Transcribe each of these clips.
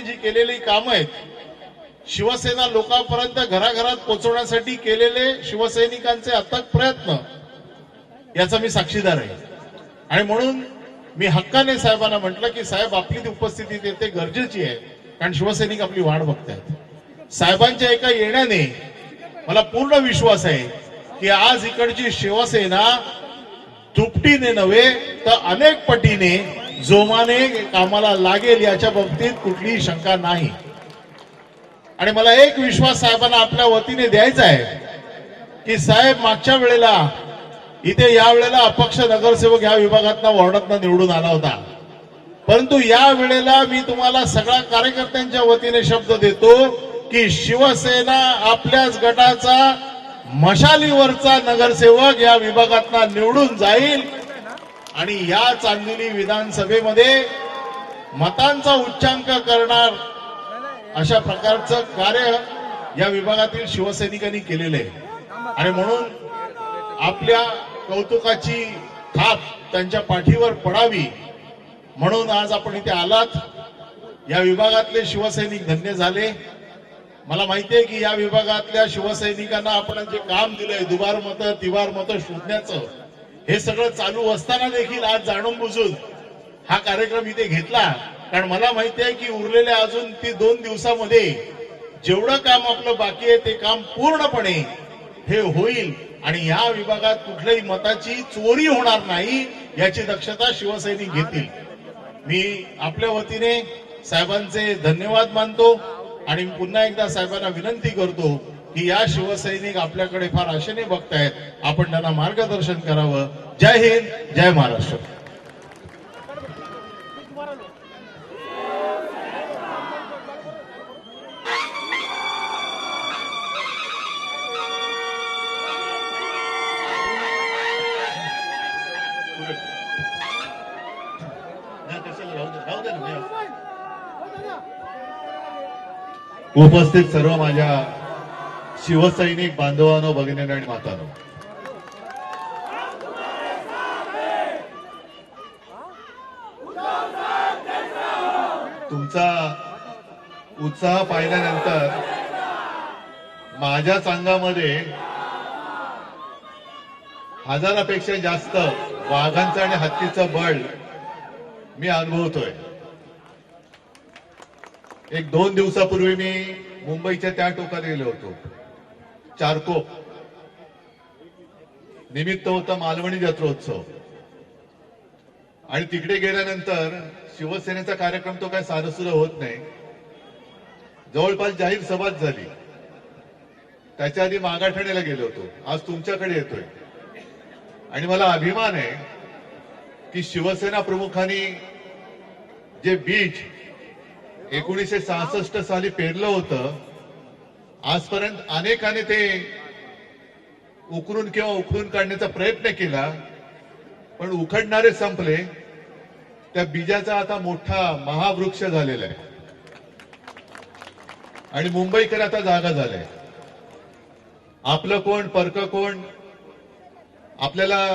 जी केलेली कामं आहेत, शिवसेना लोकांपर्यंत घराघरात पोहोचवण्यासाठी केलेले शिवसैनिकांचे अथक प्रयत्न, याचा मी साक्षीदार आहे. आणि म्हणून मी हक्काने साहेबांना म्हटलं की साहेब, आपली उपस्थिती तिथे गरजेची आहे, कारण शिवसैनिक आपली वाट बघतायत. साहेबांच्या एका येण्याने मला पूर्ण विश्वास आहे की आज इकडची शिवसेना दुपटीने नव्हे तर अनेक पटीने जोमाने कामाला लागेल, याच्या बाबतीत कुठलीही शंका नाही. आणि मला एक विश्वास साहेबांना आपल्या वतीने द्यायचा आहे की साहेब, मागच्या वेळेला इथे या वेळेला अपक्ष नगरसेवक ह्या विभागातनं वॉर्डातनं निवडून आला होता, परंतु या वेळेला मी तुम्हाला सगळ्या कार्यकर्त्यांच्या वतीने शब्द देतो की शिवसेना आपल्याच गटाचा मशालीवरचा नगरसेवक या विभागातला निवडून जाईल आणि या चांदिवली विधानसभेमध्ये मतांचा उच्चांक करणार अशा प्रकारचं कार्य या विभागातील शिवसैनिकांनी केलेलं आहे. आणि म्हणून आपल्या कौतुकाची थाप त्यांच्या पाठीवर पडावी म्हणून आज आपण इथे आलात. या विभागातले शिवसैनिक धन्य झाले. मला माहिती आहे की या विभागातल्या शिवसैनिकांना आपण जे काम दिलंय, दुबार मतं तिबार मतं शोधण्याचं, हे सगळं चालू असताना देखील आज जाणून बुजून हा कार्यक्रम इथे घेतला. कारण मला माहिती आहे की उरलेल्या अजून 2 दिवसामध्ये जेवढं काम आपलं बाकी आहे ते काम पूर्णपणे हे होईल आणि या विभागात कुठल्याही मताची चोरी होणार नाही याची दक्षता शिवसैनिक घेतील. मी आपल्या वतीने साहेबांचे धन्यवाद मानतो आणि पुन्हा एकदा साहेबांना विनंती करतो की या शिवसैनिक आपल्याकडे फार आशेने बघतायत, आपण त्यांना मार्गदर्शन करावं. जय हिंद, जय महाराष्ट्र. उपस्थित सर्व माझ्या शिवसैनिक बांधवांनो, भगिनींनो आणि मातांनो, तुमचा उत्साह पाहिल्यानंतर माझ्या संघामध्ये हजारापेक्षा जास्त वाघांचं आणि हत्तीचं बळ मी अनुभवतोय. 1-2 दिवसापूर्वी मी मुंबईच्या त्या टोकाला गेलो होतो. चारकोप निमित्त होता मालवणी जत्रोत्सव आणि तिकडे गेल्यानंतर शिवसेनेचा कार्यक्रम तो काय सारसुर होत नाही, जवळपास जाहीर सभाच झाली. त्याच्या आधी मागाठाण्याला गेलो होतो. आज तुमच्याकडे येतोय आणि मला अभिमान आहे की शिवसेना प्रमुखांनी जे बीज 1966 साली पेरलं होतं, आजपर्यंत अनेकाने ते उकरून किंवा उखडून काढण्याचा प्रयत्न केला, पण उखडणारे संपले. त्या बीजाचा आता मोठा महावृक्ष झालेला आहे आणि मुंबईकर आता जागा झालाय. आपलं कोण परक कोण, आपल्याला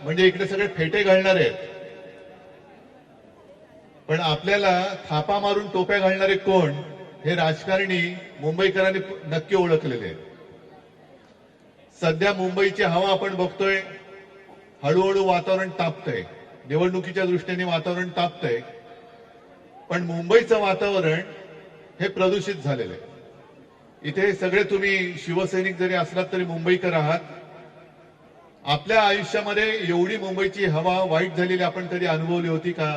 म्हणजे इकडे सगळे फेटे घालणारे आहेत, पण आपल्याला थापा मारून टोप्या घालणारे कोण हे राजकारणी मुंबईकरांनी नक्की ओळखलेले आहेत. सध्या मुंबईची हवा आपण बघतोय, हळूहळू वातावरण तापतंय, निवडणुकीच्या दृष्टीने वातावरण तापतंय, पण मुंबईचं वातावरण हे प्रदूषित झालेलं आहे. इथे सगळे तुम्ही शिवसैनिक जरी असलात तरी मुंबईकर आहात. आपल्या आयुष्यामध्ये एवढी मुंबईची हवा वाईट झालेली आपण कधी अनुभवली होती का?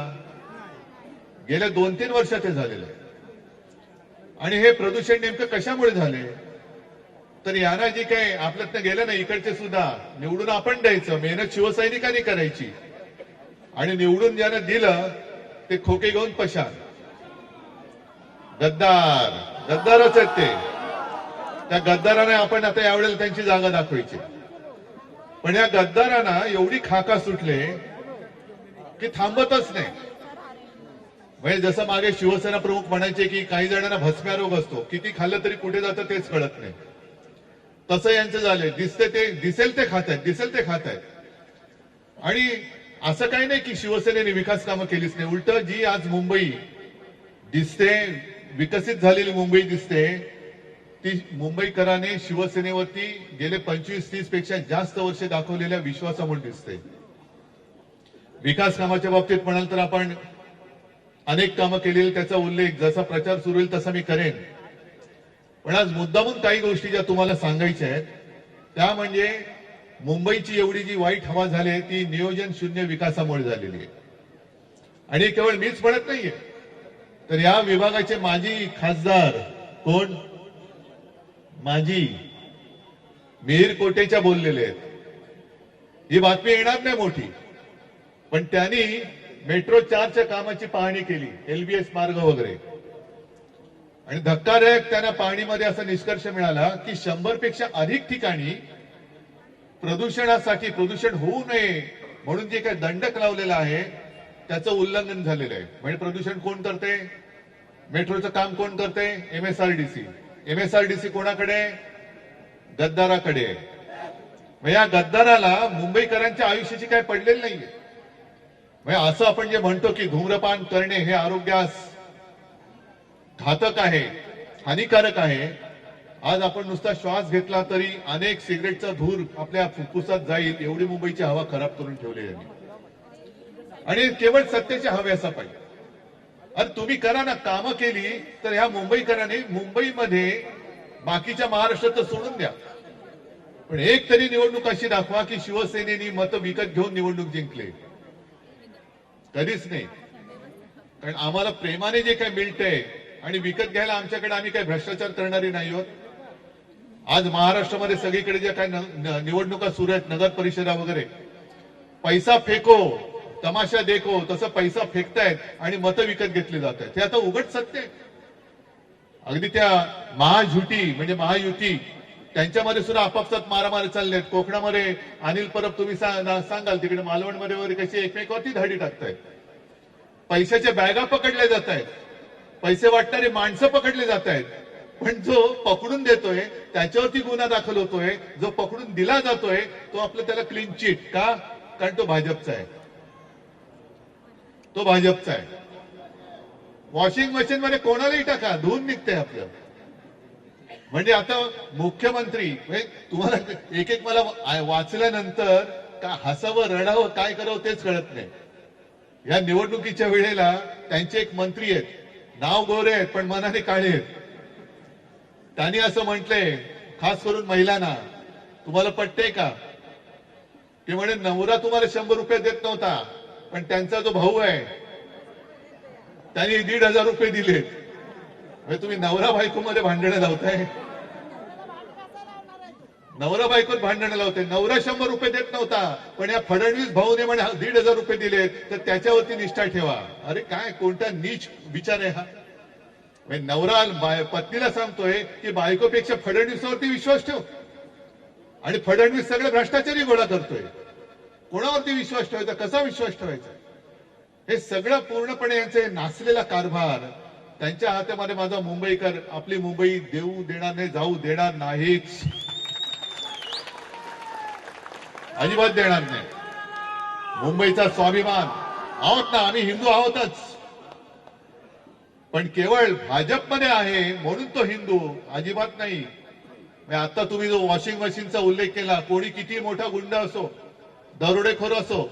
गेल्या 2-3 वर्षात हे झालेलं आहे. आणि हे प्रदूषण नेमकं कशामुळे झाले? तर यांना जी काही आपल्यातनं गेलं ना, इकडचे सुद्धा निवडून आपण द्यायचं, मेहनत शिवसैनिकांनी करायची आणि निवडून ज्यानं दिलं ते खोके घेऊन पशार. गद्दारच आहेत ते. त्या गद्दाराने आपण आता यावेळेला त्यांची जागा दाखवायची. पण या गद्दारांना एवढी खाका सुटले की थांबतच नाही. म्हणजे जसं मागे शिवसेना प्रमुख म्हणायचे की काही जणांना भस्म्या रोग असतो, किती खाल्लं तरी कुठे जातं तेच कळत नाही, तसं यांचं झालंय. दिसेल ते खात आहेत. आणि असं काही नाही की शिवसेनेने विकास कामं केलीच नाही. उलट जी आज मुंबई दिसते, विकसित झालेली मुंबई दिसते ती मुंबईकरांनी शिवसेनेवरती गेले 25-30 पेक्षा जास्त वर्ष दाखवलेल्या विश्वासामुळे दिसते. विकास कामाच्या बाबतीत म्हणाल तर आपण अनेक कामं केलेली, त्याचा उल्लेख जसा प्रचार सुरू होईल तसा मी करेन. पण आज मुद्दामून काही गोष्टी ज्या तुम्हाला सांगायच्या आहेत त्या म्हणजे मुंबईची एवढी जी वाईट हवा झाली ती नियोजन शून्य विकासामुळे झालेली आहे. आणि केवळ मीच म्हणत नाहीये, तर या विभागाचे माजी खासदार कोण, माजी मिहीर कोटेच्या बोललेले आहेत. ही बातमी येणार नाही मोठी, पण त्यांनी मेट्रो 4च्या कामाची पाहणी केली, एलबीएस मार्ग वगैरे, आणि धक्कादायक त्यांना पाहणीमध्ये असा निष्कर्ष मिळाला की 100 पेक्षा अधिक ठिकाणी प्रदूषणासाठी, प्रदूषण होऊ नये म्हणून जे काही दंडक लावलेला आहे त्याचं उल्लंघन झालेलं आहे. म्हणजे प्रदूषण कोण करते, मेट्रोचं काम कोण करते, एमएसआरडीसी. एमएसआरडीसी कोणाकडे, गद्दाराकडे. मग या गद्दाराला मुंबईकरांच्या आयुष्याची काय पडलेली नाहीये. म्हणजे असं आपण जे म्हणतो की धूम्रपान करणे हे आरोग्यास घातक आहे, हानिकारक आहे, आज आपण नुसता श्वास घेतला तरी अनेक सिगरेटचा धूर आपल्या फुफ्फुसात जाईल एवढी मुंबईची हवा खराब करून ठेवली आहे. आणि केवळ सत्तेच्या हव्यासापायी. अरे तुम्ही करा ना, कामं केली तर ह्या मुंबईकरांनी मुंबईमध्ये बाकीच्या महाराष्ट्रात सोडून द्या, पण एक तरी निवडणूक अशी दाखवा की शिवसेनेनी मतं विकत घेऊन निवडणूक जिंकले. कधीच नाही. कारण आम्हाला प्रेमाने जे काही मिळतंय आणि विकत घ्यायला आमच्याकडे, आम्ही काही भ्रष्टाचार करणारी नाही आहोत. आज महाराष्ट्रामध्ये सगळीकडे ज्या काही निवडणुका सुरू आहेत, नगर परिषदा वगैरे, पैसा फेको तमाशा देखो तसं पैसा फेकतायत आणि मतं विकत घेतली जात आहेत. हे आता उघड सत्य आहे. अगदी त्या महायुती म्हणजे महायुती त्यांच्यामध्ये सुद्धा आपापसात मारामारी चाललेत. कोकणामध्ये अनिल परब तुम्ही सांगाल तिकडे मालवणमध्ये वगैरे कशी एकमेकावरती धाडी टाकतायत. पैशाच्या बॅगा पकडल्या जात आहेत, पैसे वाटणारे माणसं पकडले जात आहेत, पण जो पकडून देतोय त्याच्यावरती गुन्हा दाखल होतोय, जो पकडून दिला जातोय तो आपलं त्याला क्लीन चिट का, कारण तो भाजपचा आहे, तो भाजपचा आहे. वॉशिंग मशीन मध्ये कोणालाही टाका, धुवून निघतंय आपलं. म्हणजे आता मुख्यमंत्री म्हणजे तुम्हाला एक एक मला वाचल्यानंतर का हसावं रडावं काय करावं तेच कळत नाही. या निवडणुकीच्या वेळेला त्यांचे एक मंत्री आहेत, नाव गोरे आहेत पण मनाने काळे आहेत. त्यांनी असं म्हटलंय खास करून महिलांना, तुम्हाला पटतंय का, ते म्हणे नवरा तुम्हाला 100 रुपये देत नव्हता पण त्यांचा जो भाऊ आहे त्यांनी 1,500 रुपये दिलेत. म्हणजे तुम्ही नवरा बायको मध्ये भांडणं लावताय, नवरा बायकोत भांडणं लावताय. नवरा 100 रुपये देत नव्हता पण या फडणवीस भाऊने म्हणे 1,500 रुपये दिलेत तर त्याच्यावरती निष्ठा ठेवा. अरे काय कोणता नीच विचार आहे हा. म्हणजे नवरा पत्नीला सांगतोय की बायकोपेक्षा फडणवीसावरती विश्वास ठेव, आणि फडणवीस सगळे भ्रष्टाचारी गोळा करतोय. कोणावरती विश्वास ठेवायचा, कसा विश्वास ठेवायचा, हे सगळं पूर्णपणे यांचे नासलेला कारभार. त्यांच्या हातामध्ये माझा मुंबईकर आपली मुंबई देऊ देणार नाही, जाऊ देणार नाहीच, अजिबात देणार नाही. मुंबईचा स्वाभिमान आहोत ना आम्ही, हिंदू आहोतच, पण केवळ भाजपमध्ये आहे म्हणून तो हिंदू, अजिबात नाही. आता तुम्ही जो वॉशिंग मशीनचा उल्लेख केला, कोणी किती मोठा गुंड असो, दरोडेखोर असो,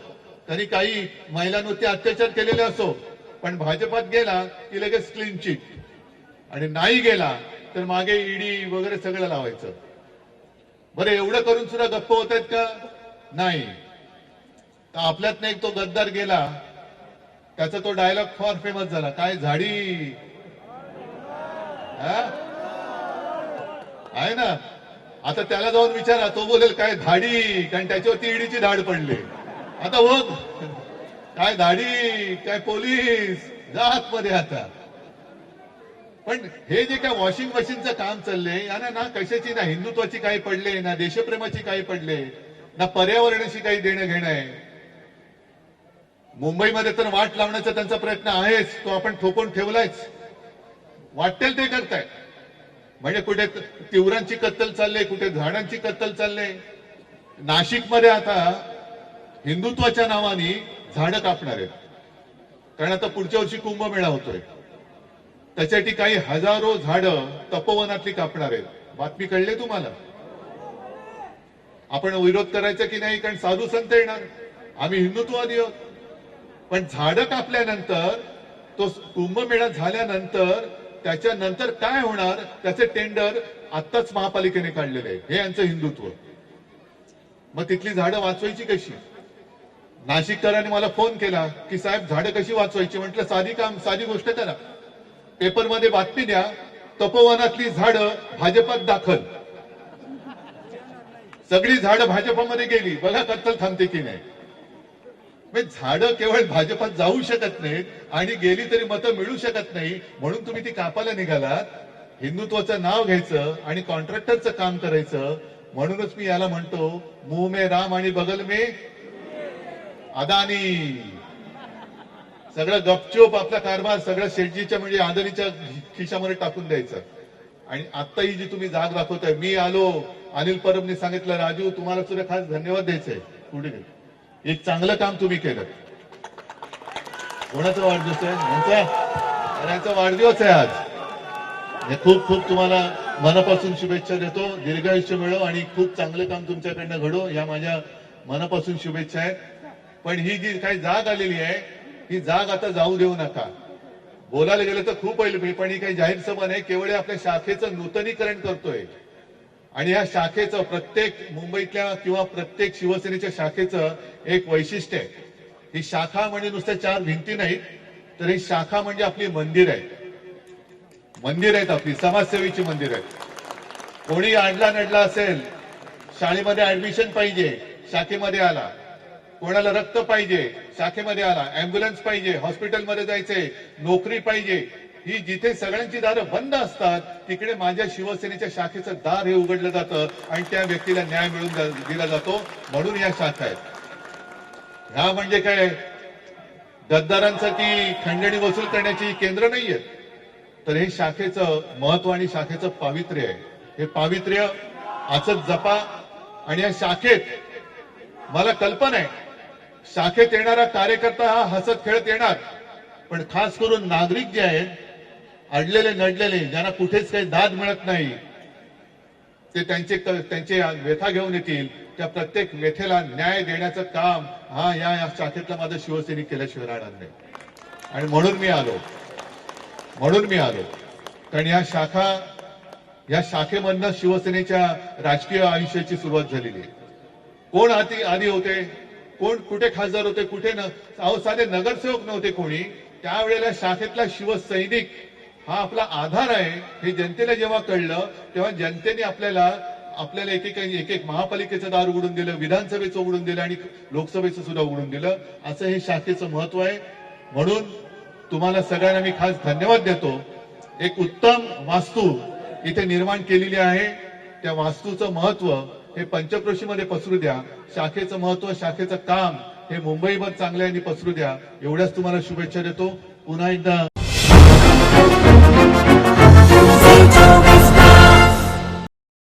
त्यांनी काही महिलांवरती अत्याचार केलेले असो, पण भाजपात गेला की लगेच क्लीन चिट, आणि नाही गेला तर मागे ईडी वगैरे सगळं लावायचं. बरं एवढं करून सुद्धा गप्प होत आहेत का, नाही. तर आपल्यात एक तो गद्दार गेला, त्याचा तो डायलॉग फार फेमस झाला, काय झाडी आहे ना. आता त्याला जाऊन विचारा, तो बोलेल काय धाडी, कारण त्याच्यावरती ईडीची धाड पडली. आता हो काय धाडी, काय पोलीस, जात मध्ये आता. पण हे जे काय वॉशिंग मशीनचं काम चाललंय यांना ना कशाची, ना हिंदुत्वाची काही पडले, ना देशप्रेमाची काही पडले, ना पर्यावरणाशी काही देणं घेणं आहे. मुंबईमध्ये तर वाट लावण्याचा त्यांचा प्रयत्न आहेच, तो आपण थोपवून ठेवलायच. वाटेल ते करताय. म्हणजे कुठे तिवरांची कत्तल चालले, कुठे झाडांची कत्तल चालले. नाशिकमध्ये आता हिंदुत्वाच्या नावाने झाडं कापणार आहेत, कारण आता पुढच्या वर्षी कुंभमेळा होतोय. त्याच्यासाठी काही हजारो झाडं तपोवनातली कापणार आहेत. बातमी कळली तुम्हाला? आपण विरोध करायचा की नाही, कारण साधू संत येणार, आम्ही हिंदुत्ववादी आहोत. पण झाडं कापल्यानंतर, तो कुंभमेळा झाल्यानंतर त्याच्यानंतर काय होणार त्याचे टेंडर आत्ताच महापालिकेने काढलेले आहे. हे यांचं हिंदुत्व. मग तिथली झाडं वाचवायची कशी? नाशिककरांनी मला फोन केला की साहेब झाडं कशी वाचवायची. म्हटलं साधी गोष्ट करा, पेपरमध्ये बातमी द्या, तपोवनातली झाडं भाजपात दाखल. सगळी झाडं भाजपामध्ये गेली, बघा कत्तल थांबते की नाही. झाडं केवळ भाजपात जाऊ शकत नाहीत आणि गेली तरी मतं मिळू शकत नाही, म्हणून तुम्ही ती कापायला निघालात. हिंदुत्वाचं नाव घ्यायचं आणि कॉन्ट्रॅक्टरचं काम करायचं. म्हणूनच मी याला म्हणतो, मुंह में राम आणि बगल में अदानी. सगळं गपचूप आपला कारभार सगळं शेटजीच्या म्हणजे अदानीच्या खिशामध्ये टाकून द्यायचं. आणि आता ही जी तुम्ही जाग दाखवताय, मी आलो, अनिल परबने सांगितलं राजू तुम्हाला सुद्धा खास धन्यवाद द्यायचंय. पुढे एक चांगलं काम तुम्ही केलं. कोणाचा वाढदिवस आहे? यांचा वाढदिवस आहे आज. खूप खूप तुम्हाला मनापासून शुभेच्छा देतो. दीर्घायुष्य मिळो आणि खूप चांगलं काम तुमच्याकडनं घडो, या माझ्या मनापासून शुभेच्छा आहेत. पण ही जी काही जाग आलेली आहे, ही जाग आता जाऊ देऊ नका. बोलायला गेलं तर खूप होईल, पण ही काही जाहीर सभा नाही, केवळ आपल्या शाखेचं नूतनीकरण करतोय. आणि या शाखेचं प्रत्येक मुंबईतल्या किंवा प्रत्येक शिवसेनेच्या शाखेचं एक वैशिष्ट्य आहे. ही शाखा म्हणजे नुसत्या चार भिंती नाहीत, तर ही शाखा म्हणजे आपली मंदिर आहे. मंदिर आहेत, आपली समाजसेवेची मंदिर आहेत. कोणी आडला नडला असेल, शाळेमध्ये ऍडमिशन पाहिजे, शाखेमध्ये आला. कोणाला रक्त पाहिजे, शाखेमध्ये आला. अँब्युलन्स पाहिजे, हॉस्पिटलमध्ये जायचंय, नोकरी पाहिजे, ही जिथे सगळ्यांची दारं बंद असतात, तिकडे माझ्या शिवसेनेच्या शाखेचं दार हे उघडलं जातं आणि त्या व्यक्तीला न्याय मिळून दिला जातो. म्हणून या शाखा आहेत. ह्या म्हणजे काय गद्दारांसाठी खंडणी वसूल करण्याची केंद्र नाहीये, तर हे शाखेचं महत्व आणि शाखेचं पावित्र्य आहे. हे पावित्र्य असंच जपा. आणि या शाखेत मला कल्पना आहे, शाखेत येणारा कार्यकर्ता हा हसत खेळत येणार, पण खास करून नागरिक जे आहेत, अडलेले नडलेले, ज्यांना कुठेच काही दाद मिळत नाही, ते त्यांचे व्यथा घेऊन येतील. त्या प्रत्येक व्यथेला न्याय देण्याचं काम हा या शाखेतला माझं शिवसैनिक केल्याशिवाय राहणार नाही. आणि म्हणून मी आलो, कारण या शाखेमधनं शिवसेनेच्या राजकीय आयुष्याची सुरुवात झालेली आहे. कोण आधी होते, कोण कुठे खासदार होते, कुठे अहो साधे नगरसेवक नव्हते कोणी. त्यावेळेला शाखेतला शिवसैनिक हा आपला आधार आहे, हे जनतेला जेव्हा कळलं, तेव्हा जनतेने आपल्याला एक महापालिकेचं दार उघडून दिलं, विधानसभेचं उघडून दिलं आणि लोकसभेचं सुद्धा उघडून दिलं. असं हे शाखेचं महत्व आहे. म्हणून तुम्हाला सगळ्यांना मी खास धन्यवाद देतो. एक उत्तम वास्तू इथे निर्माण केलेली आहे. त्या वास्तूचं महत्व हे पंचक्रोशीमध्ये पसरू द्या. शाखेचं महत्व, शाखेचं काम हे मुंबईभर चांगल्याने पसरू द्या. एवढ्याच तुम्हाला शुभेच्छा देतो. पुन्हा एकदा